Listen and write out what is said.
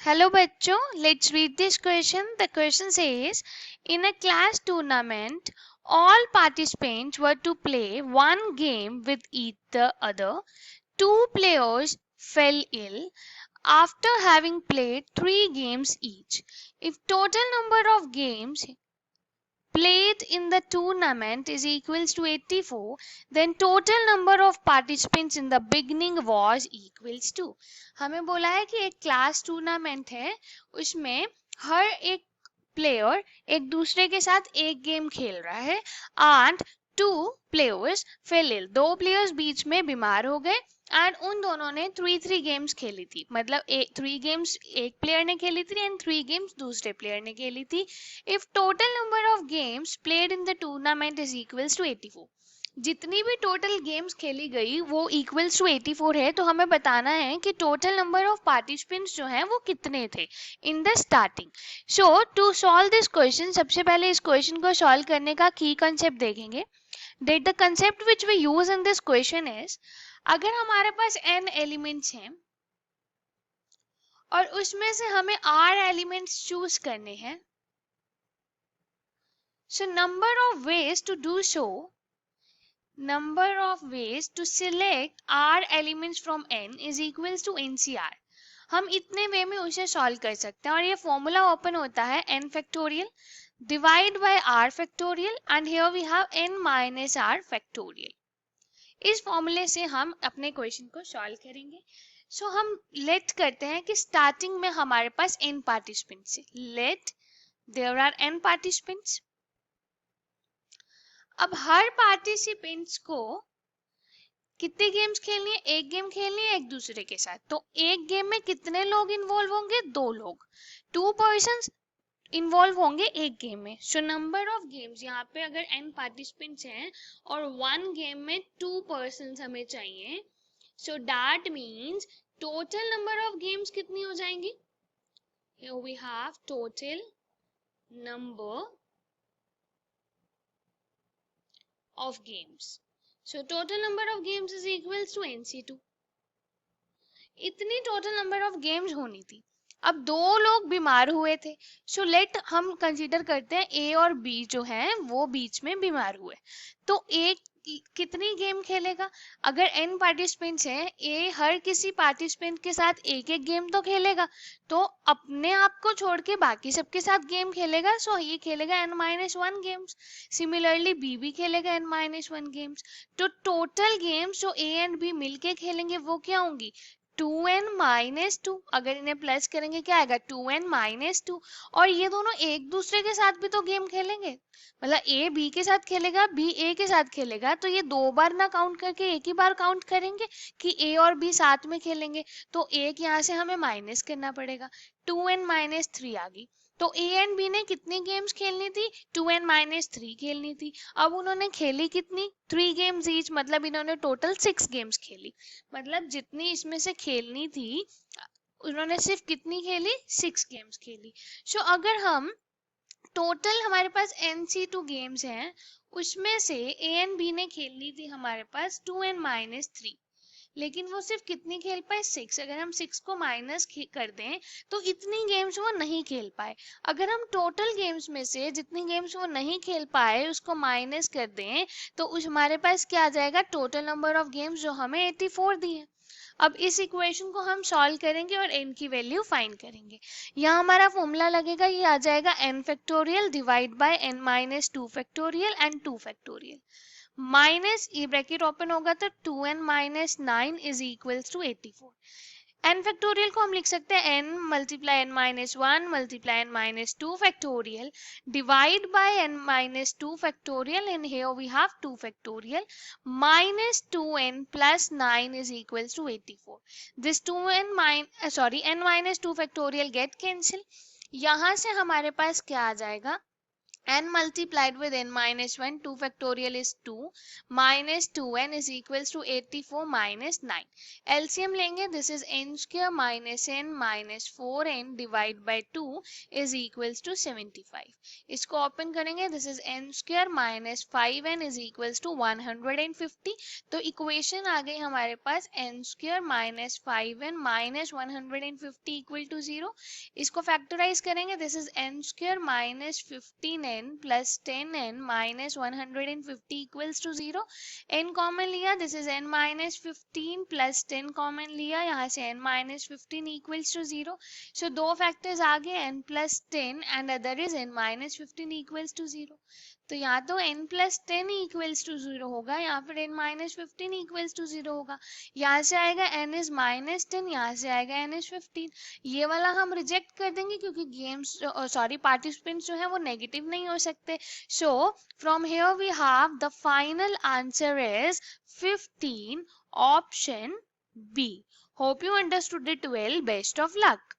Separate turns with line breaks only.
Hello bachcho, let's read this question. The question says, in a class tournament, all participants were to play one game with each the other. Two players fell ill after having played 3 games each. If total number of games played in the tournament is equals to 84, then total number of participants in the beginning was equals to. हमें बोला है कि एक class tournament है, उसमें हर एक player एक दूसरे के साथ एक गेम खेल रहा है and two players fell ill, दो प्लेयर्स बीच में बीमार हो गए एंड उन दोनों ने थ्री गेम्स खेली थी, मतलब 3 गेम्स एक प्लेयर ने खेली थी एंड 3 गेम्स दूसरे प्लेयर ने खेली थी. If total number of games played in the tournament is equals to 84, जितनी भी टोटल गेम्स खेली गई वो इक्वल्स टू 84 है, तो हमें बताना है कि टोटल नंबर ऑफ पार्टिसिपेंट्स जो हैं वो कितने थे in the starting. So to solve this question, सबसे पहले इस क्वेश्चन को सॉल्व करने का की कंसेप्ट देखेंगे. That the concept which we use in this question is, अगर हमारे पास n एलिमेंट्स हैं और उसमें से हमें r एलिमेंट्स चूज करने हैं, so number of ways to do so, number of ways to select r elements from n is equals to ncr. हम इतने वे में उसे सॉल्व कर सकते हैं और ये फॉर्मूला ओपन होता है n factorial divide by r factorial and here we have n minus r factorial. इस फॉर्मूले से हम अपने क्वेश्चन को सॉल्व करेंगे. सो हम लेट करते हैं कि स्टार्टिंग में हमारे पास n पार्टिसिपेंट्स है. Let there are n participants. अब हर पार्टिसिपेंट्स को कितने गेम्स खेलनी है? एक गेम खेलनी है एक दूसरे के साथ. तो एक गेम में कितने लोग इन्वॉल्व होंगे? 2 लोग. 2 पर्सन्स इन्वॉल्व होंगे एक गेम में. सो नंबर ऑफ गेम्स, यहाँ पे अगर n पार्टिसिपेंट्स हैं और 1 गेम में 2 पर्सन्स हमें चाहिए, so that means total number of games कितनी हो जाएंगी? Here we have total number of games. So total number of games is equals to NC2. इतनी टोटल नंबर ऑफ गेम्स होनी थी. अब 2 लोग बीमार हुए थे, सो लेट हम कंसीडर करते हैं ए और बी जो हैं वो बीच में बीमार हुए. तो एक कितनी गेम खेलेगा? अगर n पार्टिसिपेंट्स हैं, ए हर किसी पार्टिसिपेंट के साथ एक एक गेम तो खेलेगा, तो अपने आप को छोड़ के बाकी सबके साथ गेम खेलेगा. सो ये खेलेगा n-1 गेम्स. सिमिलरली बी भी खेलेगा n-1 गेम्स. तो टोटल गेम्स जो ए एंड बी मिलके खेलेंगे वो क्या होंगी? 2n-2. अगर इन्हें प्लस करेंगे क्या आएगा? 2n-2. और ये दोनों एक दूसरे के साथ भी तो गेम खेलेंगे, मतलब ए बी के साथ खेलेगा, बी ए के साथ खेलेगा, तो ये 2 बार ना काउंट करके एक ही बार काउंट करेंगे कि ए और बी साथ में खेलेंगे. तो एक यहाँ से हमें माइनस करना पड़ेगा. 2n-3 आ गई. तो ए एंड बी ने कितनी गेम्स खेलनी थी? 2n-3 खेलनी थी. अब उन्होंने खेली कितनी? 3 गेम्स ईच, मतलब इन्होंने टोटल 6 गेम्स खेली. मतलब जितनी इसमें से खेलनी थी उन्होंने सिर्फ कितनी खेली? 6 गेम्स खेली. सो अगर हम टोटल हमारे पास NC2 गेम्स हैं, उसमें से ए एंड बी ने खेलनी थी हमारे पास 2n-3, लेकिन वो सिर्फ कितनी खेल पाए? 6. अगर हम 6 को माइनस कर दें तो इतनी गेम्स वो नहीं खेल पाए. अगर हम टोटल गेम्स में से जितनी गेम्स वो नहीं खेल पाए उसको माइनस कर दें तो उस हमारे पास क्या आ जाएगा? टोटल नंबर ऑफ गेम्स जो हमें 84 दी है. अब इस इक्वेशन को हम सॉल्व करेंगे और n की वैल्यू फाइंड करेंगे. यहाँ हमारा फॉर्मूला लगेगा, ये आ जाएगा n factorial divide by n-2 factorial and 2 factorial. Minus ये ब्रैकेट ओपन होगा तो 2n-9 is equals to 84. n factorial को हम लिख सकते हैं n multiply n-1 multiply n-2 factorial divide by n-2 factorial and here we have 2 factorial minus 2n plus 9 is equals to 84. This 2n n minus 2 factorial get cancel. यहाँ से हमारे पास क्या आ जाएगा? n multiplied with n minus 1, 2 factorial is 2, minus 2n is equals to 84 minus 9. LCM लेंगे, this is n square minus n minus 4n divided by 2 is equals to 75. इसको open करेंगे, this is n square minus 5n is equals to 150. तो equation आ गई हमारे पास n square minus 5n minus 150 equal to 0. इसको factorize करेंगे, this is n square minus 15n plus 10n minus 150 equals to 0. n common लिया, this is n minus 15 plus 10 common लिया, यहाँ से n minus 15 equals to 0. so दो factors आ गए, n plus 10 and other is n minus 15 equals to 0. तो यहाँ तो n plus 10 equals to 0 होगा, यहाँ पर n minus 15 equals to 0 होगा. यहाँ से आएगा n is minus 10, यहाँ से आएगा n is 15. ये वाला हम रिजेक्ट कर देंगे क्योंकि गेम्स पार्टिसिपेंट्स जो है वो नेगेटिव नहीं हो सकते. So from here we have the final answer is 15, option B. Hope you understood it well. Best of luck.